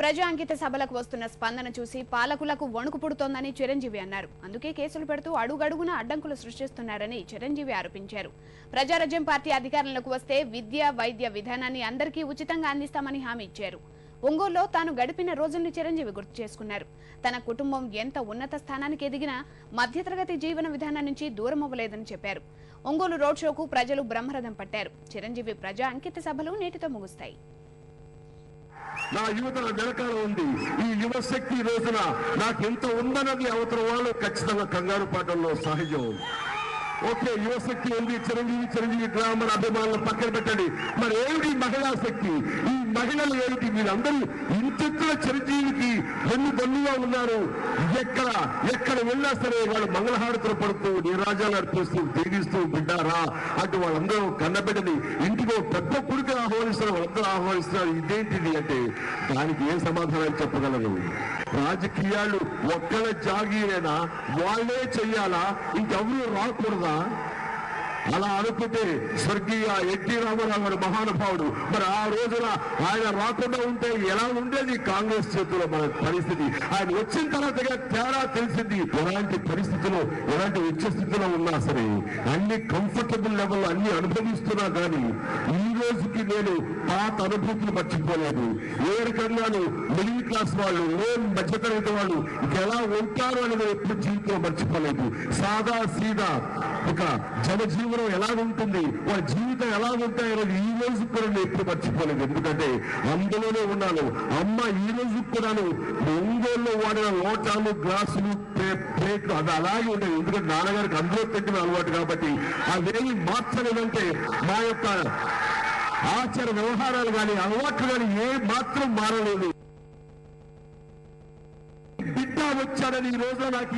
ప్రజా అంకిత సభలకు వస్తున్న స్పందన చూసి పాలకులకు వణుకు పుడుతోందని చిరంజీవి అన్నారు. అందుకే కేసులు పెడుతూ అడుగడుగున అడ్డంకులు సృష్టిస్తున్నారని చిరంజీవి ఆరోపించారు. ప్రజారాజ్యం పార్టీ అధికారంలోకి వస్తే విద్య, వైద్య విధానాన్ని అందరికీ ఉచితంగా అందిస్తామని హామీ ఇచ్చారు. ఒంగోలులో తాను గడిపిన రోజుల్ని చిరంజీవి గుర్తు చేసుకున్నారు. తన కుటుంబం ఎంత ఉన్నత స్థానానికి ఎదిగినా మధ్యతరగతి జీవన విధానం నుంచి దూరం అవ్వలేదని చెప్పారు. ఒంగోలు రోడ్ షోకు ప్రజలు బ్రహ్మరథం పట్టారు. చిరంజీవి ప్రజా అంకిత సభలు నేటితో ముగుస్తాయి. నా యువతల వెనకాల ఉంది. ఈ యువశక్తి రోజున నాకెంత ఉందన్నది అవతల వాళ్ళు ఖచ్చితంగా కంగారు పడడంలో సహజం. ఓకే, యువశక్తి ఉంది, చిరంజీవి గ్రామర్ అభిమానులు పక్కన పెట్టండి. మరి ఏమిటి మహిళా శక్తి? ఈ మహిళలు ఏమిటి? వీళ్ళందరూ ఇంతెత్తున చిరంజీవికి దన్నుగా ఉన్నారు. ఎక్కడ వెళ్ళా సరే వాళ్ళు మంగళహారతులు పడుతూ నీరాజాలు అర్పిస్తూ దీవిస్తూ బిడ్డారా అటు వాళ్ళందరూ కన్నబిడ్డని ఇంటిలో పెద్ద కొడుకు ఆహ్వానిస్తారు, వాళ్ళందరూ ఆహ్వానిస్తున్నారు. ఇదేంటిది అంటే దానికి ఏం సమాధానం చెప్పగలరు? రాజకీయాలు ఒక్కల జాగీరేనా? వాళ్ళే చెయ్యాలా? ఇంకెవరూ రాకూడదా? అలా అనుకుంటే స్వర్గీయ ఎన్టీ రామారావు గారు మహానుభావుడు, మరి ఆ రోజున ఆయన రాకుండా ఉంటే ఎలా ఉండేది కాంగ్రెస్ చేతుల్లో మన పరిస్థితి? ఆయన వచ్చిన తర్వాత తేడా తెలిసింది. ఎలాంటి పరిస్థితుల్లో, ఎలాంటి ఉచ్చస్థితిలో ఉన్నా సరే అన్ని కంఫర్టబుల్ లెవెల్లో అన్ని అనుభవిస్తున్నా కానీ ఈ రోజుకి నేను పాత అనుభూతులు మర్చిపోలేదు. ఏ రకంగాను మిడిల్ క్లాస్ వాళ్ళు, మధ్యతరగతి వాళ్ళు ఎలా ఉంటారు అనేది ఎప్పుడు జీవితంలో మర్చిపోలేదు. సాదా సీదా ఒక జనజీవనం ఎలా ఉంటుంది, వాళ్ళ జీవితం ఎలా ఉంటాయనేది ఈ రోజు కూడా నేను ఎప్పుడు మర్చిపోలేదు. ఎందుకంటే అందులోనే ఉన్నాను. అమ్మ ఈ రోజు కూడాను ఒంగోలులో వాడిన లోటాలు, గ్లాసులు, ప్లేట్లు అది అలాగే ఉండేది. ఎందుకంటే నాన్నగారికి అందులో పెట్టిన అలవాటు కాబట్టి అవేమి మార్చలేదంటే మా యొక్క ఆచార వ్యవహారాలు కానీ అలవాట్లు కానీ ఏ మాత్రం మారలేదు. బిడ్డ వచ్చాడని ఈ రోజు నాకు